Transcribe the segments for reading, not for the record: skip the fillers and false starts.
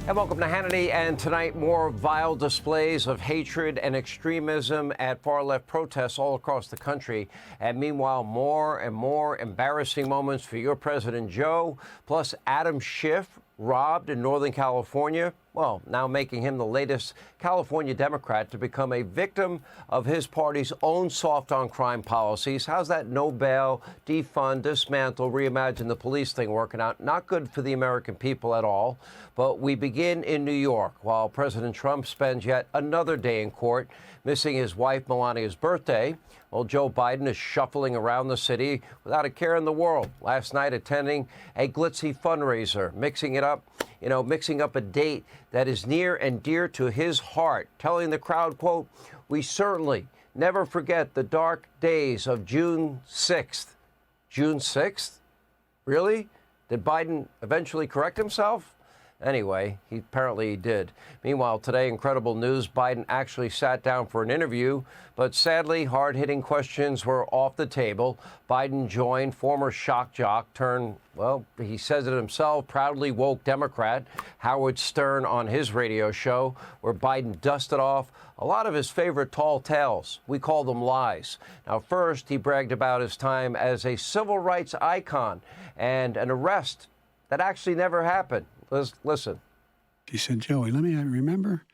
And welcome to Hannity. And tonight, more vile displays of hatred and extremism at far-left protests all across the country. And meanwhile, more and more embarrassing moments for your President Joe, plus Adam Schiff, robbed in Northern California. Well, now making him the latest California Democrat to become a victim of his party's own soft-on-crime policies. How's that no bail, defund, dismantle, reimagine the police thing working out? Not good for the American people at all. But we begin in New York, while President Trump spends yet another day in court, missing his wife Melania's birthday. Well, Joe Biden is shuffling around the city without a care in the world. Last night, attending a glitzy fundraiser, mixing up a date that is near and dear to his heart, telling the crowd, quote, "We certainly never forget the dark days of June 6th. June 6th? Really? Did Biden eventually correct himself? Anyway, he apparently did. Meanwhile, today, incredible news. Biden actually sat down for an interview, but sadly, hard-hitting questions were off the table. Biden joined former shock jock turned, well, he says it himself, proudly woke Democrat Howard Stern on his radio show, where Biden dusted off a lot of his favorite tall tales. We call them lies. Now, first, he bragged about his time as a civil rights icon and an arrest that actually never happened. Listen. He said, Joey, remember,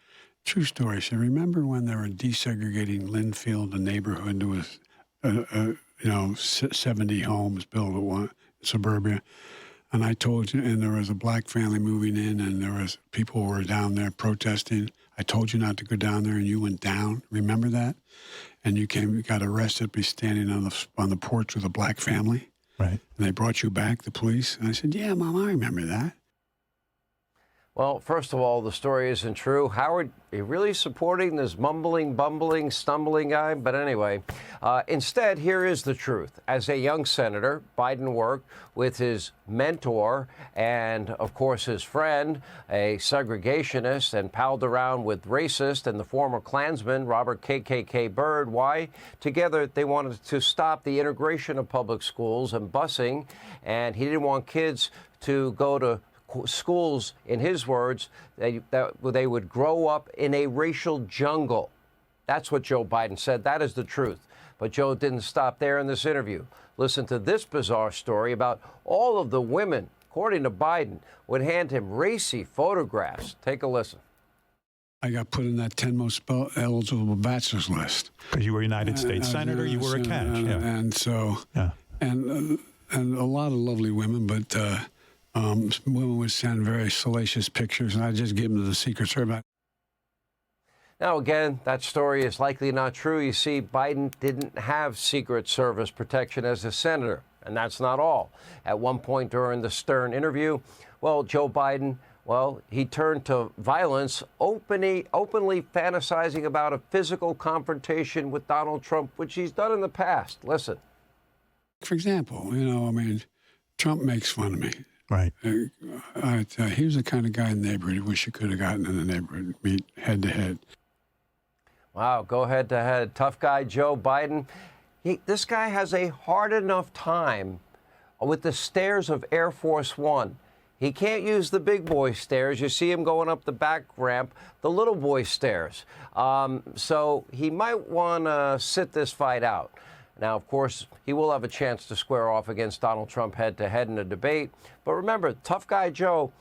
true story. He said, remember when they were desegregating Linfield, the neighborhood? There was, 70 homes built at one suburbia. And I told you, and there was a black family moving in, and there was people who were down there protesting. I told you not to go down there, and you went down. Remember that? And you got arrested, be standing on the porch with a black family. Right. And they brought you back, the police. And I said, yeah, Mom, I remember that. Well, first of all, the story isn't true. Howard, are you really supporting this mumbling, bumbling, stumbling guy? But anyway, instead, here is the truth. As a young senator, Biden worked with his mentor and, of course, his friend, a segregationist, and palled around with racist and the former Klansman, Robert KKK Byrd. Why? Together, they wanted to stop the integration of public schools and busing, and he didn't want kids to go to schools, in his words, that they would grow up in a racial jungle. That's what Joe Biden said. That is the truth. But Joe didn't stop there in this interview. Listen to this bizarre story about all of the women, according to Biden, would hand him racy photographs. Take a listen. I got put in that 10 most eligible bachelor's list. Because you were a United States Senator, you were a catch. And so, and a lot of lovely women, but women would send very salacious pictures, and I'd just give them to the Secret Service. Now, again, that story is likely not true. You see, Biden didn't have Secret Service protection as a senator, and that's not all. At one point during the Stern interview, well, Joe Biden, he turned to violence, openly fantasizing about a physical confrontation with Donald Trump, which he's done in the past. Listen. For example, Trump makes fun of me. Right. He was the kind of guy in the neighborhood. I wish you could have gotten in the neighborhood, meet head to head. Wow, go head to head. Tough guy, Joe Biden. This guy has a hard enough time with the stairs of Air Force One. He can't use the big boy stairs. You see him going up the back ramp, the little boy stairs. So he might want to sit this fight out. Now, of course, he will have a chance to square off against Donald Trump head-to-head in a debate. But remember, tough guy Joe,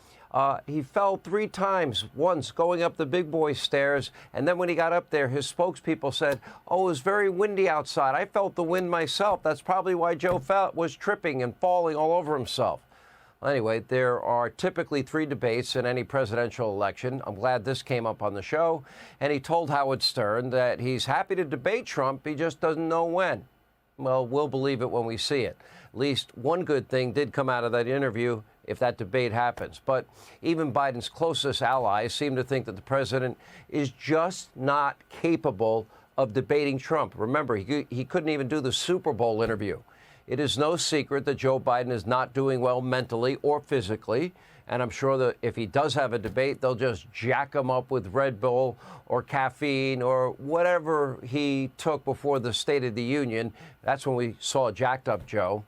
he fell 3 times, once going up the big boy stairs. And then when he got up there, his spokespeople said, oh, it was very windy outside. I felt the wind myself. That's probably why Joe was tripping and falling all over himself. Well, anyway, there are typically 3 debates in any presidential election. I'm glad this came up on the show. And he told Howard Stern that he's happy to debate Trump. He just doesn't know when. Well, we'll believe it when we see it. At least one good thing did come out of that interview if that debate happens. But even Biden's closest allies seem to think that the president is just not capable of debating Trump. Remember, he couldn't even do the Super Bowl interview. It is no secret that Joe Biden is not doing well mentally or physically. And I'm sure that if he does have a debate, they'll just jack him up with Red Bull or caffeine or whatever he took before the State of the Union. That's when we saw jacked up Joe.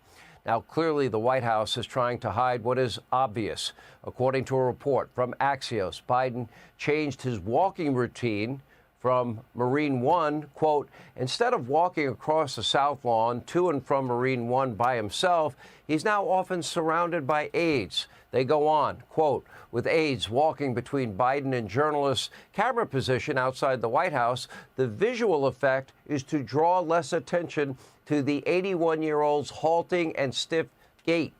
Now, clearly, the White House is trying to hide what is obvious. According to a report from Axios, Biden changed his walking routine from Marine One, quote, instead of walking across the South Lawn to and from Marine One by himself, he's now often surrounded by aides. They go on, quote, with aides walking between Biden and journalists' camera position outside the White House, the visual effect is to draw less attention to the 81-year-old's halting and stiff gait.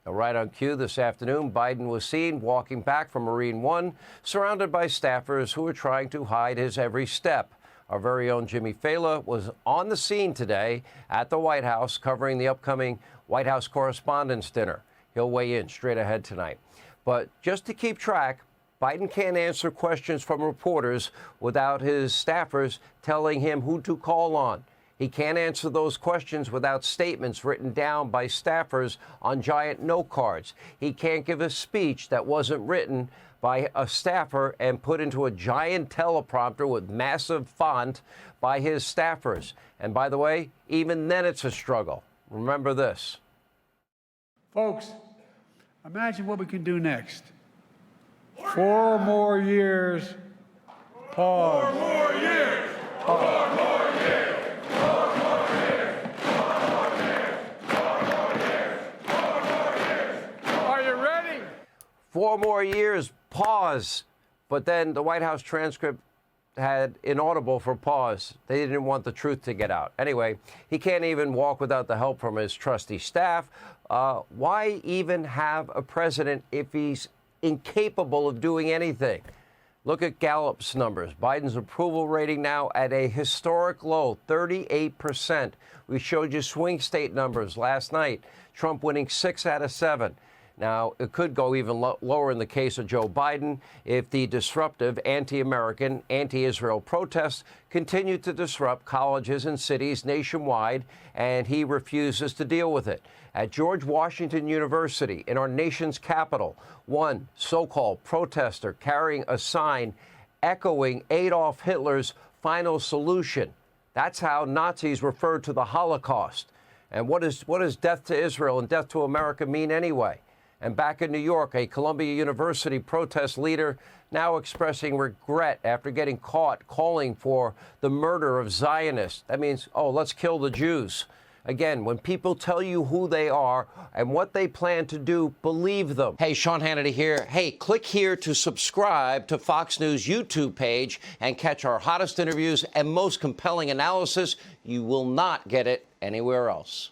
Now, right on cue this afternoon, Biden was seen walking back from Marine One, surrounded by staffers who were trying to hide his every step. Our very own Jimmy Fela was on the scene today at the White House covering the upcoming White House Correspondents' Dinner. He'll weigh in straight ahead tonight. But just to keep track, Biden can't answer questions from reporters without his staffers telling him who to call on. He can't answer those questions without statements written down by staffers on giant note cards. He can't give a speech that wasn't written by a staffer and put into a giant teleprompter with massive font by his staffers. And by the way, even then it's a struggle. Remember this. Folks, imagine what we can do next. 4 more years. Pause. 4 more years. Pause. 4 more years. 4 more years. 4 more years. 4 more years. 4 more years. Are you ready? 4 more years. Pause. But then the White House transcript had inaudible for pause. They didn't want the truth to get out. Anyway, he can't even walk without the help from his trusty staff. Why even have a president if he's incapable of doing anything? Look at Gallup's numbers. Biden's approval rating now at a historic low, 38%. We showed you swing state numbers last night. Trump winning 6 out of 7. Now, it could go even lower in the case of Joe Biden if the disruptive anti-American, anti-Israel protests continue to disrupt colleges and cities nationwide, and he refuses to deal with it. At George Washington University, in our nation's capital, one so-called protester carrying a sign echoing Adolf Hitler's final solution. That's how Nazis referred to the Holocaust. And what does death to Israel and death to America mean anyway? And back in New York, a Columbia University protest leader now expressing regret after getting caught calling for the murder of Zionists. That means, oh, let's kill the Jews. Again, when people tell you who they are and what they plan to do, believe them. Hey, Sean Hannity here. Hey, click here to subscribe to Fox News YouTube page and catch our hottest interviews and most compelling analysis. You will not get it anywhere else.